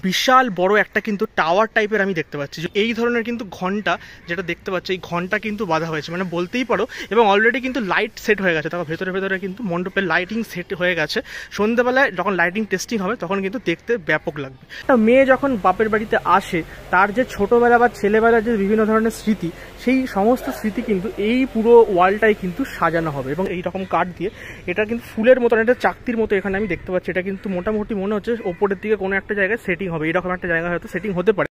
বিশাল বড় একটা কিন্তু টাওয়ার টাইপের আমি দেখতে পাচ্ছি। এই ধরনের কিন্তু ঘন্টা যেটা দেখতে পাচ্ছি, এই ঘন্টা কিন্তু বাঁধা হয়েছে, মানে বলতেই পারো। এবং অলরেডি কিন্তু লাইট সেট হয়ে গেছে, তখন ভেতরে ভেতরে কিন্তু মণ্ডপের লাইটিং সেট হয়ে গেছে। সন্ধ্যাবেলায় যখন লাইটিং টেস্টিং হবে তখন কিন্তু দেখতে ব্যাপক লাগবে। একটা মেয়ে যখন বাপের বাড়িতে আসে, তার যে ছোটোবেলা বা ছেলেবেলার যে বিভিন্ন ধরনের স্মৃতি, সেই সমস্ত স্মৃতি কিন্তু এই পুরো ওয়ালটাই কিন্তু সাজানো হবে। এবং এই রকম কাঠ দিয়ে, এটা কিন্তু ফুলের মতন, এটা চাকতির মতো এখানে আমি দেখতে পাচ্ছি। এটা কিন্তু মোটামুটি মনে হচ্ছে ওপরের দিকে কোনো একটা জায়গায় সেটিং হবে, এরকম একটা জায়গা হয়তো সেটিং হতে পারে।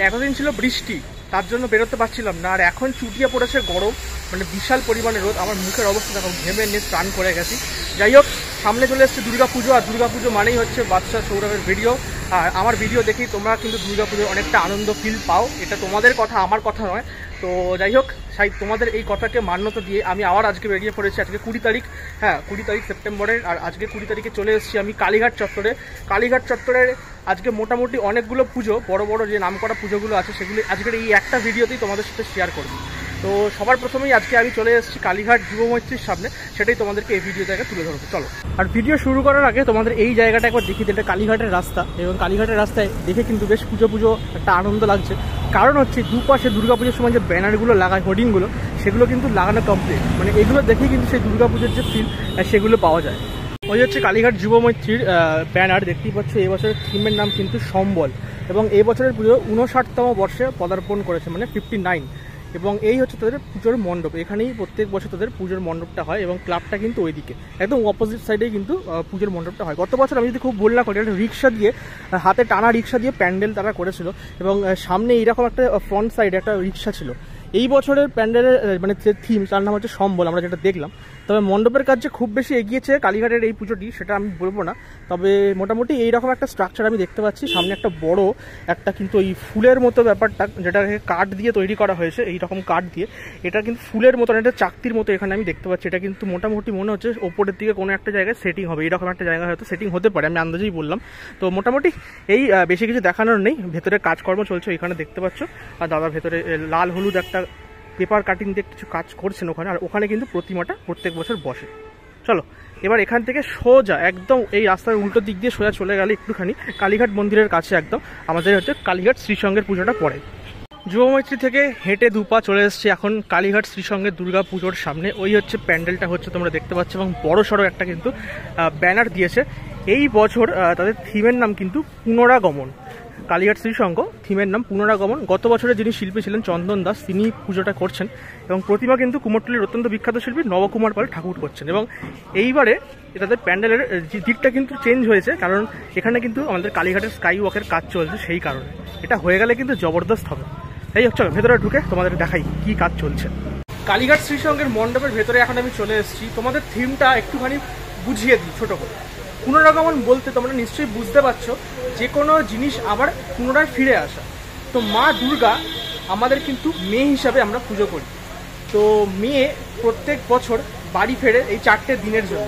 এতদিন ছিল বৃষ্টি, তার জন্য বেরোতে পারছিলাম না। আর এখন চুটিয়ে পড়েছে গরম, মানে বিশাল পরিমাণে রোদ। আমার মুখের অবস্থা দেখো, ঘেমে নিয়ে স্নান করে গেছি। যাই হোক, সামনে চলে এসছে দুর্গাপুজো, আর দুর্গাপুজো মানেই হচ্ছে বাদশা সৌরভের ভিডিও। আর আমার ভিডিও দেখি তোমরা কিন্তু দুর্গাপুজোর অনেকটা আনন্দ ফিল পাও, এটা তোমাদের কথা, আমার কথা নয়। তো যাই হোক, তোমাদের এই কথাকে মান্যতা দিয়ে আমি আবার আজকে বেরিয়ে পড়েছি। আজকে 20 তারিখ, হ্যাঁ 20 তারিখ সেপ্টেম্বরের। আর আজকে 20 তারিখে চলে এসেছি আমি কালীঘাট চত্বরে। কালীঘাট চত্বরের আজকে মোটামুটি অনেকগুলো পুজো, বড় বড় যে নামকরা পুজোগুলো আছে, সেগুলি আজকের এই একটা ভিডিওতেই তোমাদের সাথে শেয়ার করব। তো সবার প্রথমেই আজকে আমি চলে এসেছি কালীঘাট যুবমৈত্রীর সামনে, সেটাই তোমাদেরকে এই ভিডিও থেকে তুলে ধরবো। চলো। আর ভিডিও শুরু করার আগে তোমাদের এই জায়গাটা একবার দেখি, যেটা কালীঘাটের রাস্তা। এবং কালীঘাটের রাস্তায় দেখে কিন্তু বেশ পুজো পুজো একটা আনন্দ লাগছে। কারণ হচ্ছে দুপাশে দুর্গাপুজোর সময় যে ব্যানারগুলো লাগায়, হোর্ডিংগুলো, সেগুলো কিন্তু লাগানো কমপ্লিট। মানে এগুলো দেখেই কিন্তু সেই দুর্গাপুজোর যে ফিল, সেগুলো পাওয়া যায়। ওই হচ্ছে কালীঘাট যুবমৈত্রীর ব্যানার, দেখতেই পাচ্ছ। এই বছরের থিমের নাম কিন্তু সম্বল। এবং এই বছরের পুজো 59তম বর্ষে পদার্পণ করেছে, মানে 59। এবং এই হচ্ছে তাদের পুজোর মণ্ডপ। এখানেই প্রত্যেক বছর তাদের পুজোর মণ্ডপটা হয়, এবং ক্লাবটা কিন্তু ওইদিকে একদম অপোজিট সাইডেই কিন্তু পুজোর মণ্ডপটা হয়। গত বছর আমি যদি খুব ভুল না করি, একটা রিক্সা দিয়ে, হাতে টানা রিক্সা দিয়ে প্যান্ডেল তারা করেছিল, এবং সামনে এইরকম একটা ফ্রন্ট সাইডে একটা রিক্সা ছিল। এই বছরের প্যান্ডেলের মানে যে থিম, তার নাম হচ্ছে সম্বল, আমরা যেটা দেখলাম। তবে মণ্ডপের কাজ যে খুব বেশি এগিয়েছে কালীঘাটের এই পুজোটি, সেটা আমি বলবো না। তবে মোটামুটি এইরকম একটা স্ট্রাকচার আমি দেখতে পাচ্ছি। সামনে একটা বড় একটা কিন্তু এই ফুলের মতো ব্যাপারটা, যেটাকে কাঠ দিয়ে তৈরি করা হয়েছে, এইরকম কাঠ দিয়ে, এটা কিন্তু ফুলের মতন, এটা চাকতির মতো এখানে আমি দেখতে পাচ্ছি। এটা কিন্তু মোটামুটি মনে হচ্ছে ওপরের দিকে কোনো একটা জায়গায় সেটিং হবে, এরকম একটা জায়গা হয়তো সেটিং হতে পারে, আমি আন্দাজেই বললাম। তো মোটামুটি এই বেশি কিছু দেখানোর নেই। ভেতরে কাজকর্ম চলছে, এখানে দেখতে পাচ্ছ। আর দাদা ভেতরে লাল হলুদ একটা পেপার কাটিং দিয়ে কিছু কাজ করছেন ওখানে। আর ওখানে কিন্তু প্রতিমাটা প্রত্যেক বছর বসে। চলো এবার এখান থেকে সোজা একদম এই রাস্তার উল্টো দিক দিয়ে সোজা চলে গেলে একটুখানি কালীঘাট মন্দিরের কাছে একদম আমাদের হচ্ছে কালীঘাট শ্রীসঙ্গের পুজোটা পড়ে। যুবমৈত্রী থেকে হেঁটে দুপা চলে এসেছি এখন কালীঘাট শ্রীসঙ্গের দুর্গা পুজোর সামনে। ওই হচ্ছে প্যান্ডেলটা হচ্ছে, তোমরা দেখতে পাচ্ছ। এবং বড় সড়ো একটা কিন্তু ব্যানার দিয়েছে। এই বছর তাদের থিমের নাম কিন্তু পুনরাগমন। কালীঘাট শ্রীসঙ্গ থিমের নাম পুনরাগমন। গত বছরে যিনি শিল্পী ছিলেন চন্দন দাস, তিনি পুজোটা করছেন। এবং প্রতিমা কিন্তু কুমোরটুলির অত্যন্ত বিখ্যাত শিল্পী নবকুমার পাল ঠাকুর করছেন। এবং এইবারে তাদের প্যান্ডেলের দিকটা কিন্তু চেঞ্জ হয়েছে, কারণ এখানে কিন্তু আমাদের কালীঘাটের স্কাই ওয়াকের কাজ চলছে, সেই কারণে। এটা হয়ে গেলে কিন্তু জবরদস্ত হবে। এই হচ্ছে, ভেতরে ঢুকে তোমাদের দেখাই কি কাজ চলছে। কালীঘাট শ্রীসঙ্গের মণ্ডপের ভেতরে এখন আমি চলে এসেছি। তোমাদের থিমটা একটুখানি বুঝিয়ে দিই ছোট করে। পুনরাগমন বলতে তোমরা নিশ্চয়ই বুঝতে পারছো, যে কোনো জিনিস আবার পুনরায় ফিরে আসা। তো মা দুর্গা আমাদের কিন্তু মেয়ে হিসাবে আমরা পুজো করি। তো মেয়ে প্রত্যেক বছর বাড়ি ফেরে এই 4টে দিনের জন্য।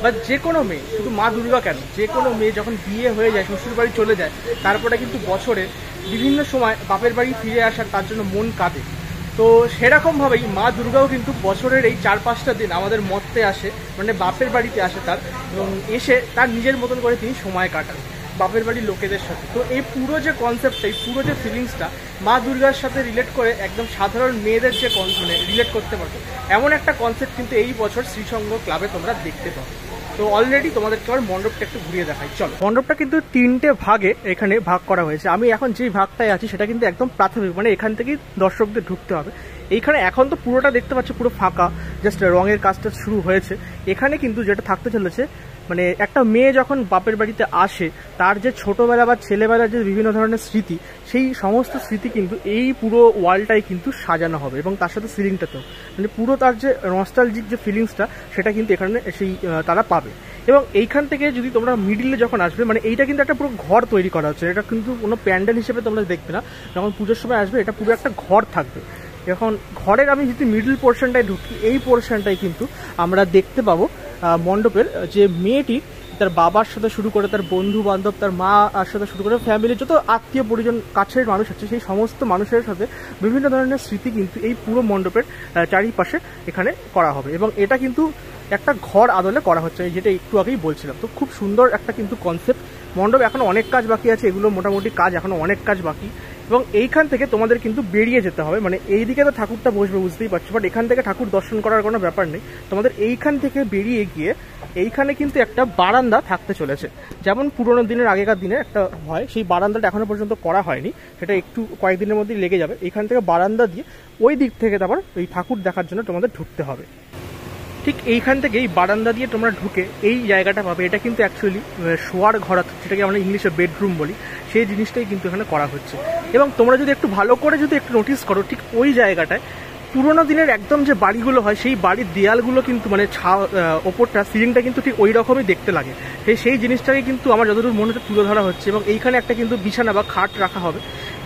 বা যে কোনো মেয়ে, শুধু মা দুর্গা কেন, যে কোনো মেয়ে যখন বিয়ে হয়ে যায়, শ্বশুর বাড়ি চলে যায়, তারপরে কিন্তু বছরে বিভিন্ন সময় বাপের বাড়ি ফিরে আসার তার জন্য মন কাঁদে। তো সেরকমভাবেই মা দুর্গাও কিন্তু বছরের এই 4-5টা দিন আমাদের মর্তে আসে, মানে বাপের বাড়িতে আসে তার, এবং এসে তার নিজের মতন করে তিনি সময় কাটান বাপের বাড়ির লোকেদের সাথে। তো এই পুরো যে কনসেপ্টটা, এই পুরো যে ফিলিংসটা মা দুর্গার সাথে রিলেট করে একদম সাধারণ মেয়েদের যে মানে রিলেট করতে পারবে, এমন একটা কনসেপ্ট কিন্তু এই বছর শ্রীসঙ্গ ক্লাবে তোমরা দেখতে পাবে। তো অলরেডি তোমাদেরকে আবার মণ্ডপটা একটু ঘুরিয়ে দেখাই, চলো। মণ্ডপটা কিন্তু 3টে ভাগে এখানে ভাগ করা হয়েছে। আমি এখন যেই ভাগটায় আছি সেটা কিন্তু একদম প্রাথমিক, মানে এখান থেকেই দর্শকদের ঢুকতে হবে। এইখানে এখন তো পুরোটা দেখতে পাচ্ছ পুরো ফাঁকা, জাস্ট রঙের কাজটা শুরু হয়েছে। এখানে কিন্তু যেটা থাকতে চলেছে, মানে একটা মেয়ে যখন বাপের বাড়িতে আসে, তার যে ছোটোবেলা বা ছেলেবেলার যে বিভিন্ন ধরনের স্মৃতি, সেই সমস্ত স্মৃতি কিন্তু এই পুরো ওয়ালটাই কিন্তু সাজানো হবে। এবং তার সাথে সিলিংটাতেও, মানে পুরো তার যে নস্টালজিক যে ফিলিংসটা, সেটা কিন্তু এখানে সেই তারা পাবে। এবং এইখান থেকে যদি তোমরা মিডিলে যখন আসবে, মানে এইটা কিন্তু একটা পুরো ঘর তৈরি করা হচ্ছে। এটা কিন্তু কোনো প্যান্ডেল হিসেবে তোমরা দেখবে না, যখন পুজোর সময় আসবে এটা পুরো একটা ঘর থাকবে। এখন ঘরের আমি যদি মিডল পোর্শনটায় ঢুকি, এই পোর্শনটাই কিন্তু আমরা দেখতে পাবো মণ্ডপের যে মেয়েটি তার বাবার সাথে শুরু করে তার বন্ধু বান্ধব, তার মা আর সাথে শুরু করে ফ্যামিলির যত আত্মীয় পরিজন কাছের মানুষ আছে, সেই সমস্ত মানুষের সাথে বিভিন্ন ধরনের স্মৃতি কিন্তু এই পুরো মণ্ডপের চারিপাশে এখানে করা হবে। এবং এটা কিন্তু একটা ঘর আদলে করা হচ্ছে, যেটা একটু আগেই বলছিলাম। তো খুব সুন্দর একটা কিন্তু কনসেপ্ট। মণ্ডপ এখনো অনেক কাজ বাকি আছে, এগুলো মোটামুটি কাজ এখনো অনেক কাজ বাকি। এবং এইখান থেকে তোমাদের কিন্তু বেরিয়ে যেতে হবে, মানে এইদিকে তো ঠাকুরটা বসবে বুঝতেই পারছো, বাট এখান থেকে ঠাকুর দর্শন করার কোনো ব্যাপার নেই। তোমাদের এইখান থেকে বেরিয়ে গিয়ে এইখানে কিন্তু একটা বারান্দা থাকতে চলেছে, যেমন পুরোনো দিনের আগেকার দিনে একটা হয়, সেই বারান্দাটা এখনো পর্যন্ত করা হয়নি, সেটা একটু কয়েকদিনের মধ্যেই লেগে যাবে। এইখান থেকে বারান্দা দিয়ে ওই দিক থেকে তারপর এই ঠাকুর দেখার জন্য তোমাদের ঢুকতে হবে। ঠিক এইখান থেকে এই বারান্দা দিয়ে তোমরা ঢুকে এই জায়গাটা পাবে। এটা কিন্তু অ্যাকচুয়ালি শোয়ার ঘর, যেটাকে আমরা ইংলিশে বেডরুম বলি, সেই জিনিসটাই কিন্তু এখানে করা হচ্ছে। এবং তোমরা যদি একটু ভালো করে যদি একটু নোটিস করো, ঠিক ওই জায়গাটায় পুরোনো দিনের একদম যে বাড়িগুলো হয়, সেই বাড়ির দেয়ালগুলো কিন্তু মানে ওপরটা সিলিংটা কিন্তু ঠিক ওই রকমই দেখতে লাগে। সেই জিনিসটাকে কিন্তু আমার যতদূর মনে হচ্ছে তুলে ধরা হচ্ছে। এবং এইখানে একটা কিন্তু বিছানা বা খাট রাখা হবে,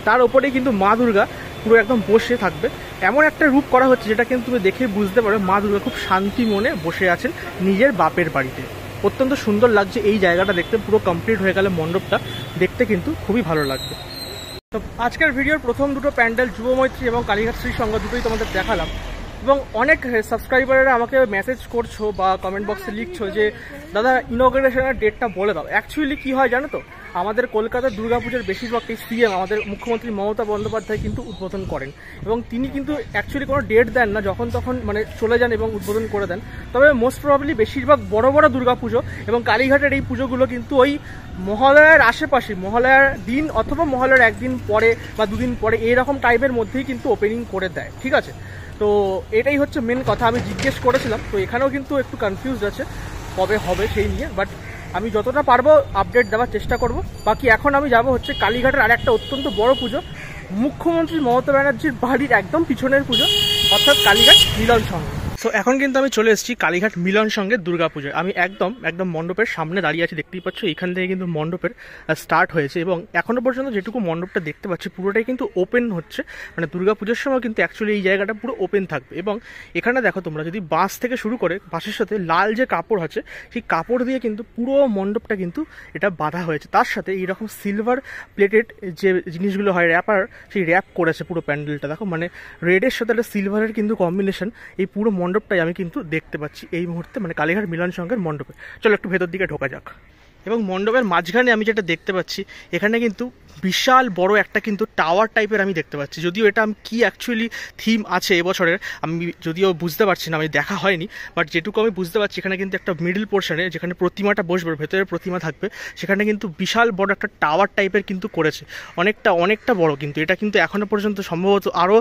তার ওপরেই কিন্তু মা দুর্গা পুরো একদম বসে থাকবে। এমন একটা রূপ করা হচ্ছে যেটা কিন্তু তুমি দেখে বুঝতে পারো মা দুর্গা খুব শান্তি মনে বসে আছেন নিজের বাপের বাড়িতে। অত্যন্ত সুন্দর লাগছে এই জায়গাটা দেখতে। পুরো কমপ্লিট হয়ে গেলে মণ্ডপটা দেখতে কিন্তু খুবই ভালো লাগবে। তো আজকের ভিডিওর প্রথম দুটো প্যান্ডেল যুবমৈত্রী এবং কালীঘাট শ্রী সংঘ দুটোই তোমাদের দেখালাম। এবং অনেক সাবস্ক্রাইবাররা আমাকে মেসেজ করছো বা কমেন্ট বক্সে লিখছো যে দাদা ইনগ্রেশনের ডেটটা বলে দাও। অ্যাকচুয়ালি কী হয় জানো তো, আমাদের কলকাতার দুর্গাপুজোর বেশিরভাগটাই সিএম আমাদের মুখ্যমন্ত্রী মমতা বন্দ্যোপাধ্যায় কিন্তু উদ্বোধন করেন। এবং তিনি কিন্তু অ্যাকচুয়ালি কোনো ডেট দেন না, যখন তখন মানে চলে যান এবং উদ্বোধন করে দেন। তবে মোস্ট প্রবাবলি বেশিরভাগ বড় বড় দুর্গাপুজো এবং কালীঘাটের এই পুজোগুলো কিন্তু ওই মহালয়ার আশেপাশে, মহালয়ার দিন অথবা মহালয়ার একদিন পরে বা দুদিন পরে এইরকম টাইপের মধ্যেই কিন্তু ওপেনিং করে দেয়। ঠিক আছে, তো এটাই হচ্ছে মেন কথা। আমি জিজ্ঞেস করেছিলাম, তো এখানেও কিন্তু একটু কনফিউজ আছে কবে হবে সেই নিয়ে, বাট আমি যতটা পারবো আপডেট দেওয়ার চেষ্টা করব। বাকি এখন আমি যাব হচ্ছে কালীঘাটের আর একটা অত্যন্ত বড় পুজো, মুখ্যমন্ত্রী মমতা ব্যানার্জির বাড়ির একদম পিছনের পুজো, অর্থাৎ কালীঘাট মিলন সংঘ। সো এখন কিন্তু আমি চলে এসেছি কালীঘাট মিলন সংঘের দুর্গাপুজোয়। আমি একদম মণ্ডপের সামনে দাঁড়িয়ে আছি, দেখতেই পাচ্ছ। এখান থেকে কিন্তু মণ্ডপের স্টার্ট হয়েছে এবং এখনো পর্যন্ত যেটুকু মণ্ডপটা দেখতে পাচ্ছি পুরোটাই কিন্তু ওপেন হচ্ছে। মানে দুর্গাপুজোর সময় কিন্তু অ্যাকচুয়ালি এই জায়গাটা পুরো ওপেন থাকবে। এবং এখানে দেখো তোমরা, যদি বাঁশ থেকে শুরু করে বাঁশের সাথে লাল যে কাপড় আছে, সেই কাপড় দিয়ে কিন্তু পুরো মণ্ডপটা কিন্তু এটা বাঁধা হয়েছে। তার সাথে এইরকম সিলভার প্লেটেড যে জিনিসগুলো হয় র্যাপার, সেই র্যাপ করেছে পুরো প্যান্ডেলটা। দেখো মানে রেডের সাথে একটা সিলভারের কিন্তু কম্বিনেশন এই পুরো মণ্ডপটাই আমি কিন্তু দেখতে পাচ্ছি এই মুহূর্তে, মানে কালীঘাট মিলন সংঘের মণ্ডপে। চলো একটু ভেতর দিকে ঢোকা যাক। এবং মণ্ডপের মাঝখানে আমি যেটা দেখতে পাচ্ছি, এখানে কিন্তু বিশাল বড় একটা কিন্তু টাওয়ার টাইপের আমি দেখতে পাচ্ছি। যদিও এটা আমি কি অ্যাকচুয়ালি থিম আছে এবছরের আমি যদিও বুঝতে পারছি না, আমি দেখা হয়নি, বাট যেটুকু আমি বুঝতে পারছি এখানে কিন্তু একটা মিডল পোর্শনে যেখানে প্রতিমাটা বসবে, ভেতরে প্রতিমা থাকবে, সেখানে কিন্তু বিশাল বড় একটা টাওয়ার টাইপের কিন্তু করেছে। অনেকটা বড় কিন্তু এটা কিন্তু এখনো পর্যন্ত সম্ভবত আরও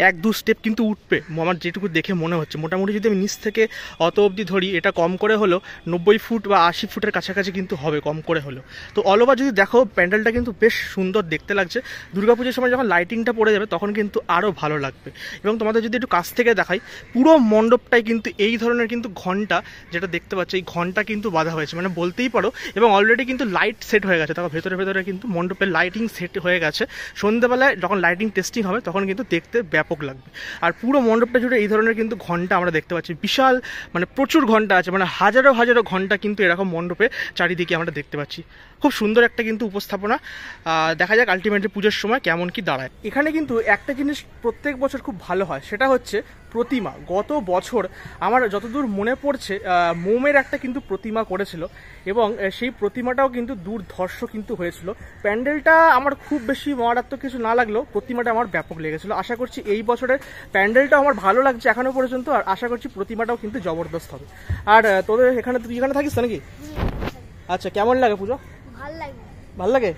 1-2 স্টেপ কিন্তু উঠবে আমার যেটুকু দেখে মনে হচ্ছে। মোটামুটি যদি আমি নিচ থেকে অত অবধি ধরি, এটা কম করে হলো 90 ফুট বা 80 ফুটের কাছাকাছি কিন্তু হবে কম করে হলো। তো অল ওভার যদি দেখো প্যান্ডেলটা কিন্তু বেশ সুন্দর দেখতে লাগছে। দুর্গাপুজোর সময় যখন লাইটিংটা পড়ে যাবে তখন কিন্তু আরও ভালো লাগবে। এবং তোমাদের যদি একটু কাছ থেকে দেখাই, পুরো মণ্ডপটাই কিন্তু এই ধরনের কিন্তু ঘন্টা যেটা দেখতে পাচ্ছ, এই ঘন্টা কিন্তু বাঁধা হয়েছে, মানে বলতেই পারো। এবং অলরেডি কিন্তু লাইট সেট হয়ে গেছে, তখন ভেতরে কিন্তু মণ্ডপের লাইটিং সেট হয়ে গেছে। সন্ধ্যেবেলায় যখন লাইটিং টেস্টিং হবে তখন কিন্তু দেখতে ব্যাপক লাগবে। আর পুরো মণ্ডপটা জুড়ে এই ধরনের কিন্তু ঘন্টা আমরা দেখতে পাচ্ছি, বিশাল মানে প্রচুর ঘন্টা আছে, মানে হাজারো ঘন্টা কিন্তু এরকম মণ্ডপে চারিদিকে আমরা দেখতে পাচ্ছি। খুব সুন্দর একটা কিন্তু উপস্থাপনা। দেখা যাক আলটিমেটলি পুজোর সময় কেমন কি দাঁড়ায়। এখানে কিন্তু একটা জিনিস প্রত্যেক বছর খুব ভালো হয়, সেটা হচ্ছে প্রতিমা। গত বছর আমার যতদূর মনে পড়ছে মোমের একটা কিন্তু প্রতিমা করেছিল এবং সেই প্রতিমাটাও কিন্তু দুর্ধর্ষ কিন্তু হয়েছিল। প্যান্ডেলটা আমার খুব বেশি মারাত্মক কিছু না লাগলেও প্রতিমাটা আমার ব্যাপক লেগেছিল। আশা করছি এই বছরের প্যান্ডেলটাও আমার ভালো লাগছে এখনো পর্যন্ত, আর আশা করছি প্রতিমাটাও কিন্তু জবরদস্ত হবে। আর তোদের এখানে, তুই এখানে থাকিস তো নাকি? আচ্ছা, কেমন লাগে পুজো? ভালো লাগে।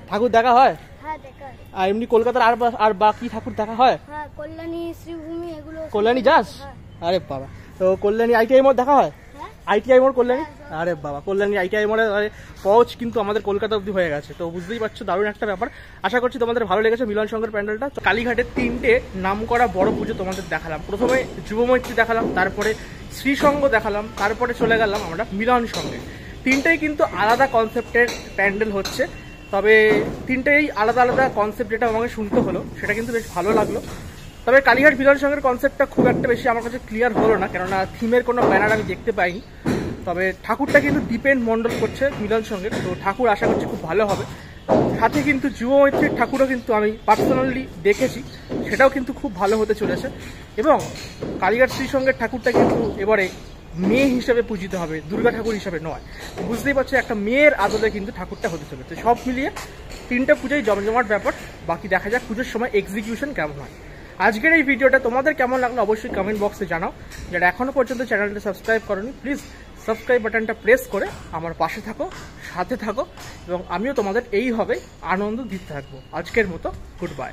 ঠাকুর দেখা হয়? হ্যাঁ, দেখা হয়। আর এমনি কলকাতার আর বাকি ঠাকুর দেখা হয়? হ্যাঁ, কল্যাণী, শ্রীভূমি এগুলো। কল্যাণী যাস? আরে বাবা, তো কল্যাণী আইটিআই মোড় দেখা হয়? আইটিআই মোড় কল্যাণী? আরে বাবা, কল্যাণী আইটিআই মোড়ে পৌঁছ কিন্তু আমাদের কলকাতা অবধি হয়ে গেছে। তো বুঝতেই পারছো দারুণ একটা ব্যাপার। আশা করছি তোমাদের ভালো লেগেছে মিলন সংঘের প্যান্ডেলটা। কালীঘাটের 3টে নাম করা বড় পুজো তোমাদের দেখালাম। প্রথমে যুবমৈত্রী দেখালাম, তারপরে শ্রীসংঘ দেখালাম, তারপরে চলে গেলাম আমরা মিলন সংঘে। 3টাই কিন্তু আলাদা কনসেপ্টের প্যান্ডেল হচ্ছে, তবে 3টাই আলাদা কনসেপ্ট যেটা আমাকে শুনতে হলো সেটা কিন্তু বেশ ভালো লাগলো। তবে কালীঘাট মিলন সংঘের কনসেপ্টটা খুব একটা বেশি আমার কাছে ক্লিয়ার হলো না, কেননা থিমের কোনো ব্যানার আমি দেখতে পাইনি। তবে ঠাকুরটা কিন্তু দীপেন মণ্ডল করছে মিলন সঙ্গে, তো ঠাকুর আশা করছি খুব ভালো হবে। সাথে কিন্তু যুব মৈত্রীর ঠাকুরও কিন্তু আমি পার্সোনালি দেখেছি, সেটাও কিন্তু খুব ভালো হতে চলেছে। এবং কালীঘাট শ্রীসঙ্গের ঠাকুরটা কিন্তু এবারে মেয়ে হিসেবে পূজিত হবে, দুর্গা ঠাকুর হিসেবে নয়। বুঝতেই পারছো একটা মেয়ের আদলে কিন্তু ঠাকুরটা হতে চলেছে। সব মিলিয়ে 3টে পুজোয় জমজমাট ব্যাপার। বাকি দেখা যাক পুজোর সময় এক্সিকিউশন কেমন হয়। আজকের এই ভিডিওটা তোমাদের কেমন লাগলো অবশ্যই কমেন্ট বক্সে জানাও। যারা এখনও পর্যন্ত চ্যানেলটা সাবস্ক্রাইব করোনি, প্লিজ সাবস্ক্রাইব বাটনটা প্রেস করে আমার পাশে থাকো, সাথে থাকো, এবং আমিও তোমাদের এইভাবে আনন্দ দিতে থাকবো। আজকের মতো গুড বাই।